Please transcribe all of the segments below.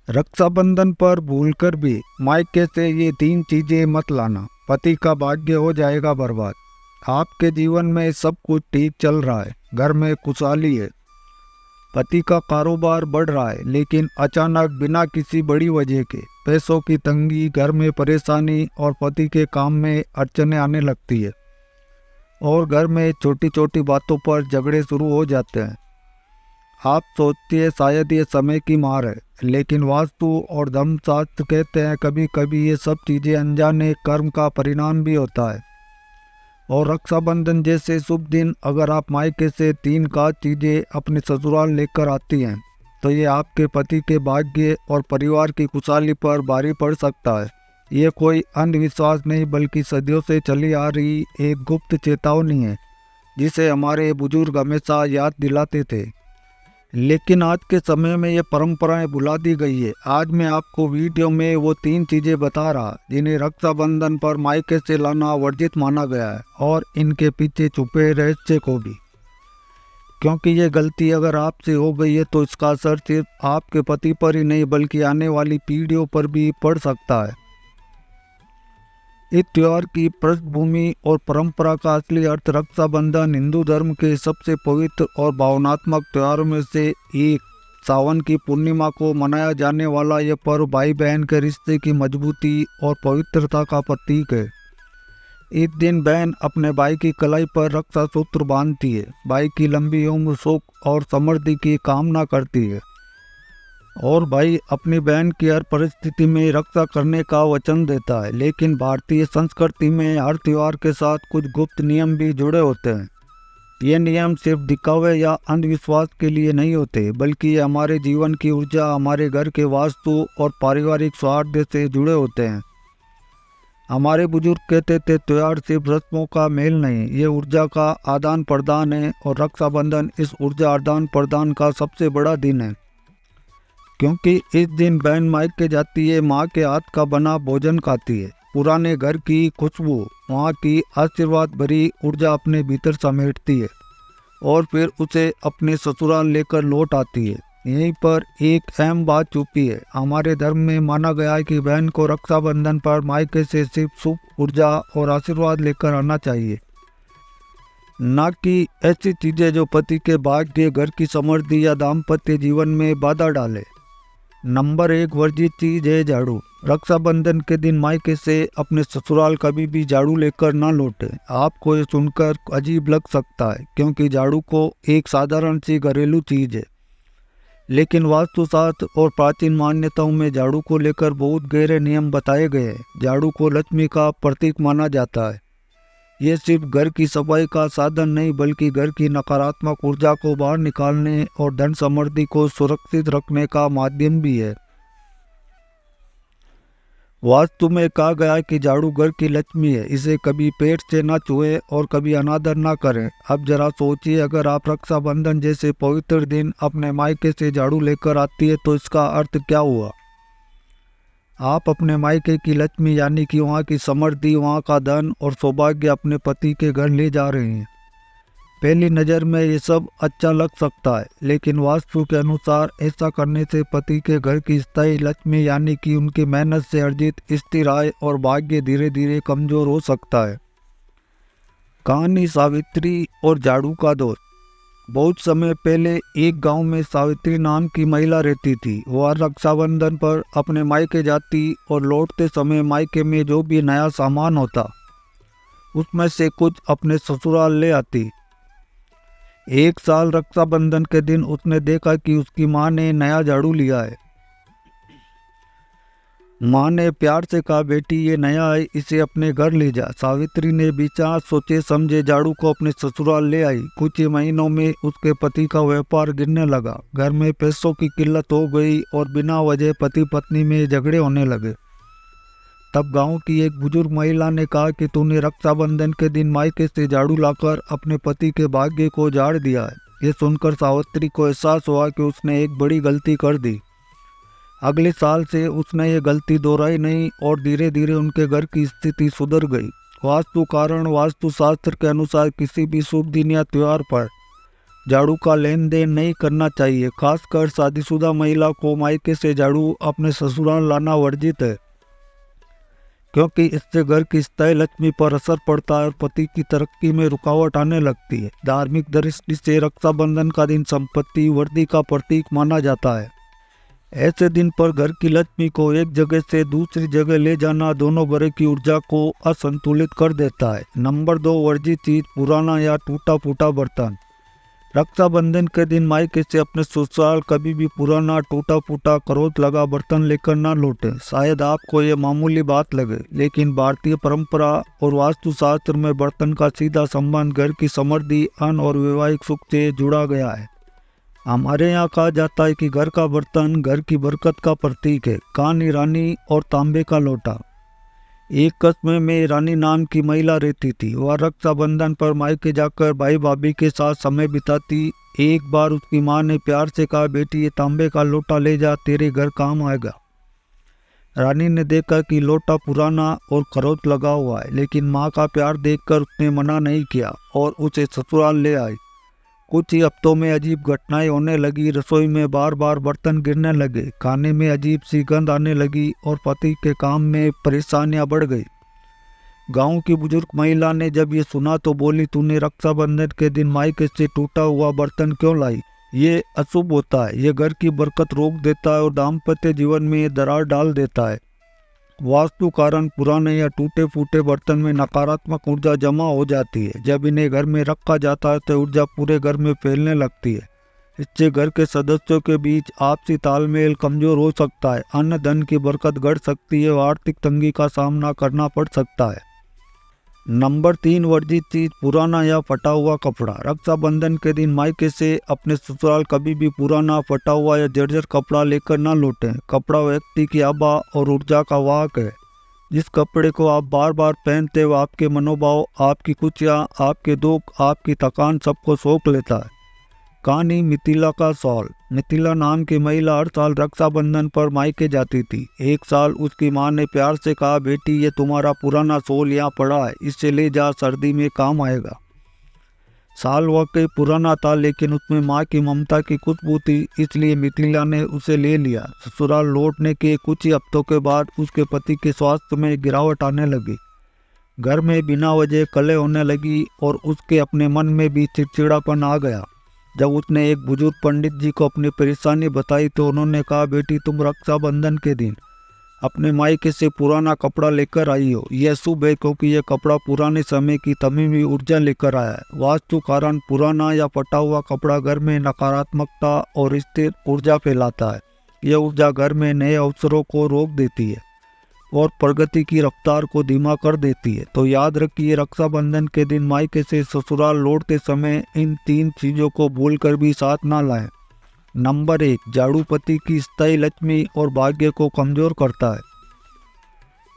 रक्षाबंधन पर भूलकर भी मायके से ये 3 चीजें मत लाना। पति का भाग्य हो जाएगा बर्बाद। आपके जीवन में सब कुछ ठीक चल रहा है, घर में खुशहाली है, पति का कारोबार बढ़ रहा है, लेकिन अचानक बिना किसी बड़ी वजह के पैसों की तंगी, घर में परेशानी और पति के काम में अड़चनें आने लगती है और घर में छोटी छोटी बातों पर झगड़े शुरू हो जाते हैं। आप सोचती है शायद ये समय की मार है, लेकिन वास्तु और धर्मशास्त्र कहते हैं कभी कभी ये सब चीज़ें अनजाने कर्म का परिणाम भी होता है। और रक्षाबंधन जैसे शुभ दिन अगर आप मायके से 3 खास चीज़ें अपने ससुराल लेकर आती हैं तो ये आपके पति के भाग्य और परिवार की खुशहाली पर भारी पड़ सकता है। ये कोई अंधविश्वास नहीं बल्कि सदियों से चली आ रही एक गुप्त चेतावनी है जिसे हमारे बुजुर्ग हमेशा याद दिलाते थे, लेकिन आज के समय में ये परंपराएं भुला दी गई है। आज मैं आपको वीडियो में वो 3 चीज़ें बता रहा जिन्हें रक्षाबंधन पर मायके से लाना वर्जित माना गया है, और इनके पीछे छुपे रहस्य को भी, क्योंकि ये गलती अगर आपसे हो गई है तो इसका असर सिर्फ आपके पति पर ही नहीं बल्कि आने वाली पीढ़ियों पर भी पड़ सकता है। इस त्यौहार की पृष्ठभूमि और परंपरा का असली अर्थ रक्षाबंधन हिंदू धर्म के सबसे पवित्र और भावनात्मक त्योहारों में से एक, सावन की पूर्णिमा को मनाया जाने वाला यह पर्व भाई बहन के रिश्ते की मजबूती और पवित्रता का प्रतीक है। इस दिन बहन अपने भाई की कलाई पर रक्षा सूत्र बांधती है, भाई की लंबी उम्र, सुख और समृद्धि की कामना करती है, और भाई अपनी बहन की हर परिस्थिति में रक्षा करने का वचन देता है। लेकिन भारतीय संस्कृति में हर त्योहार के साथ कुछ गुप्त नियम भी जुड़े होते हैं। ये नियम सिर्फ दिखावे या अंधविश्वास के लिए नहीं होते, बल्कि ये हमारे जीवन की ऊर्जा, हमारे घर के वास्तु और पारिवारिक सौहार्द से जुड़े होते हैं। हमारे बुजुर्ग कहते थे त्योहार सिर्फ रस्मों का मेल नहीं, ये ऊर्जा का आदान प्रदान है, और रक्षाबंधन इस ऊर्जा आदान प्रदान का सबसे बड़ा दिन है, क्योंकि इस दिन बहन मायके जाती है, माँ के हाथ का बना भोजन खाती है, पुराने घर की खुशबू, वहाँ की आशीर्वाद भरी ऊर्जा अपने भीतर समेटती है और फिर उसे अपने ससुराल लेकर लौट आती है। यहीं पर एक अहम बात छुपी है। हमारे धर्म में माना गया है कि बहन को रक्षाबंधन पर मायके से सिर्फ शुभ ऊर्जा और आशीर्वाद लेकर आना चाहिए, न कि ऐसी चीज़ें जो पति के भाग्य, घर की समृद्धि या दाम्पत्य जीवन में बाधा डाले। नंबर 1 वर्जित चीज है झाड़ू। रक्षाबंधन के दिन मायके से अपने ससुराल कभी भी झाड़ू लेकर ना लौटे। आपको ये सुनकर अजीब लग सकता है क्योंकि झाड़ू को एक साधारण सी घरेलू चीज है, लेकिन वास्तुशास्त्र और प्राचीन मान्यताओं में झाड़ू को लेकर बहुत गहरे नियम बताए गए हैं। झाड़ू को लक्ष्मी का प्रतीक माना जाता है। ये सिर्फ घर की सफाई का साधन नहीं बल्कि घर की नकारात्मक ऊर्जा को बाहर निकालने और धन समृद्धि को सुरक्षित रखने का माध्यम भी है। वास्तु में कहा गया है कि झाड़ू घर की लक्ष्मी है, इसे कभी पेट से ना छुए और कभी अनादर ना करें। अब जरा सोचिए, अगर आप रक्षाबंधन जैसे पवित्र दिन अपने मायके से झाड़ू लेकर आती है तो इसका अर्थ क्या हुआ? आप अपने मायके की लक्ष्मी यानी कि वहाँ की समृद्धि, वहाँ का धन और सौभाग्य अपने पति के घर ले जा रहे हैं। पहली नज़र में ये सब अच्छा लग सकता है, लेकिन वास्तु के अनुसार ऐसा करने से पति के घर की स्थायी लक्ष्मी यानी कि उनकी मेहनत से अर्जित स्थिर आय और भाग्य धीरे धीरे कमजोर हो सकता है। कहानी सावित्री और झाड़ू का दोस्त। बहुत समय पहले एक गांव में सावित्री नाम की महिला रहती थी। वह रक्षाबंधन पर अपने मायके जाती और लौटते समय मायके में जो भी नया सामान होता उसमें से कुछ अपने ससुराल ले आती। एक साल रक्षाबंधन के दिन उसने देखा कि उसकी माँ ने नया झाड़ू लिया है। माँ ने प्यार से कहा, बेटी ये नया है, इसे अपने घर ले जा। सावित्री ने बिना सोचे समझे झाड़ू को अपने ससुराल ले आई। कुछ ही महीनों में उसके पति का व्यापार गिरने लगा, घर में पैसों की किल्लत हो गई और बिना वजह पति पत्नी में झगड़े होने लगे। तब गांव की एक बुजुर्ग महिला ने कहा कि तूने रक्षाबंधन के दिन मायके से झाड़ू लाकर अपने पति के भाग्य को झाड़ दिया है। ये सुनकर सावित्री को एहसास हुआ कि उसने एक बड़ी गलती कर दी। अगले साल से उसने ये गलती दोहराई नहीं और धीरे धीरे उनके घर की स्थिति सुधर गई। वास्तुशास्त्र के अनुसार किसी भी शुभ दिन या त्योहार पर झाड़ू का लेन देन नहीं करना चाहिए। खासकर शादीशुदा महिला को मायके से झाड़ू अपने ससुराल लाना वर्जित है, क्योंकि इससे घर की स्थायी लक्ष्मी पर असर पड़ता है और पति की तरक्की में रुकावट आने लगती है। धार्मिक दृष्टि से रक्षाबंधन का दिन संपत्ति वृद्धि का प्रतीक माना जाता है। ऐसे दिन पर घर की लक्ष्मी को एक जगह से दूसरी जगह ले जाना दोनों घरों की ऊर्जा को असंतुलित कर देता है। नंबर 2, वर्जित चीज पुराना या टूटा फूटा बर्तन। रक्षाबंधन के दिन मायके से अपने ससुराल कभी भी पुराना टूटा फूटा करोत लगा बर्तन लेकर ना लौटें। शायद आपको ये मामूली बात लगे, लेकिन भारतीय परंपरा और वास्तुशास्त्र में बर्तन का सीधा संबंध घर की समृद्धि, अन्न और वैवाहिक सुख से जुड़ा गया है। हमारे यहाँ कहा जाता है कि घर का बर्तन घर की बरकत का प्रतीक है। कहानी रानी और तांबे का लोटा। एक कस्बे में रानी नाम की महिला रहती थी। वह रक्षाबंधन पर मायके जाकर भाई भाभी के साथ समय बिताती। एक बार उसकी माँ ने प्यार से कहा, बेटी ये तांबे का लोटा ले जा, तेरे घर काम आएगा। रानी ने देखा कि लोटा पुराना और खरोंच लगा हुआ है, लेकिन माँ का प्यार देखकर उसने मना नहीं किया और उसे ससुराल ले आई। कुछ ही हफ्तों में अजीब घटनाएं होने लगी। रसोई में बार बार बर्तन गिरने लगे, खाने में अजीब सी गंध आने लगी और पति के काम में परेशानियां बढ़ गई। गांव की बुजुर्ग महिला ने जब ये सुना तो बोली, तूने रक्षाबंधन के दिन मायके से टूटा हुआ बर्तन क्यों लाई? ये अशुभ होता है, ये घर की बरकत रोक देता है और दाम्पत्य जीवन में दरार डाल देता है। वास्तु कारण पुराने या टूटे फूटे बर्तन में नकारात्मक ऊर्जा जमा हो जाती है। जब इन्हें घर में रखा जाता है तो ऊर्जा पूरे घर में फैलने लगती है। इससे घर के सदस्यों के बीच आपसी तालमेल कमजोर हो सकता है, अन्न धन की बरकत घट सकती है और आर्थिक तंगी का सामना करना पड़ सकता है। नंबर 3, वर्जित चीज पुराना या फटा हुआ कपड़ा। रक्षाबंधन के दिन मायके से अपने ससुराल कभी भी पुराना, फटा हुआ या जर्जर कपड़ा लेकर न लौटें। कपड़ा व्यक्ति की आभा और ऊर्जा का वाहक है। जिस कपड़े को आप बार बार पहनते हो आपके मनोभाव, आपकी खुशियाँ, आपके दुख, आपकी थकान सबको सोख लेता है। कहानी मिथिला का शॉल। मिथिला नाम की महिला हर साल रक्षाबंधन पर मायके जाती थी। एक साल उसकी माँ ने प्यार से कहा, बेटी ये तुम्हारा पुराना शॉल यहाँ पड़ा है, इससे ले जा, सर्दी में काम आएगा। शॉल वाकई पुराना था, लेकिन उसमें माँ की ममता की खुशबू थी, इसलिए मिथिला ने उसे ले लिया। ससुराल लौटने के कुछ ही हफ्तों के बाद उसके पति के स्वास्थ्य में गिरावट आने लगी। घर में बिना वजह कलह होने लगी और उसके अपने मन में भी चिड़चिड़ापन आ गया। जब उसने एक बुजुर्ग पंडित जी को अपनी परेशानी बताई तो उन्होंने कहा, बेटी तुम रक्षाबंधन के दिन अपने मायके से पुराना कपड़ा लेकर आई हो। यह शुभ है क्योंकि यह कपड़ा पुराने समय की तमीमी ऊर्जा लेकर आया है। वास्तु कारण पुराना या फटा हुआ कपड़ा घर में नकारात्मकता और स्थिर ऊर्जा फैलाता है। यह ऊर्जा घर में नए अवसरों को रोक देती है और प्रगति की रफ्तार को धीमा कर देती है। तो याद रखिए, रक्षाबंधन के दिन मायके से ससुराल लौटते समय इन 3 चीज़ों को भूलकर भी साथ ना लाएं। नंबर 1, झाड़ू पति की स्थायी लक्ष्मी और भाग्य को कमजोर करता है।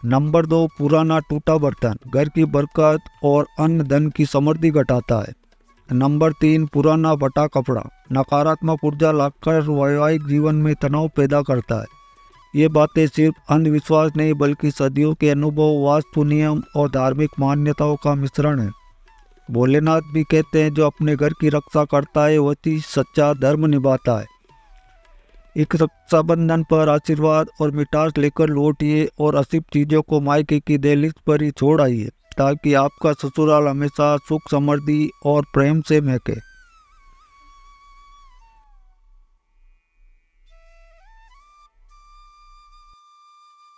नंबर 2, पुराना टूटा बर्तन घर की बरकत और अन्न धन की समृद्धि घटाता है। नंबर 3, पुराना फटा कपड़ा नकारात्मक ऊर्जा लाकर वैवाहिक जीवन में तनाव पैदा करता है। ये बातें सिर्फ अंधविश्वास नहीं बल्कि सदियों के अनुभव, वास्तु नियम और धार्मिक मान्यताओं का मिश्रण है। भोलेनाथ भी कहते हैं, जो अपने घर की रक्षा करता है वही सच्चा धर्म निभाता है। एक रक्षाबंधन पर आशीर्वाद और मिठास लेकर लौटिए और अशुभ चीज़ों को मायके की दहलीज पर ही छोड़ आइए, ताकि आपका ससुराल हमेशा सुख, समृद्धि और प्रेम से महके।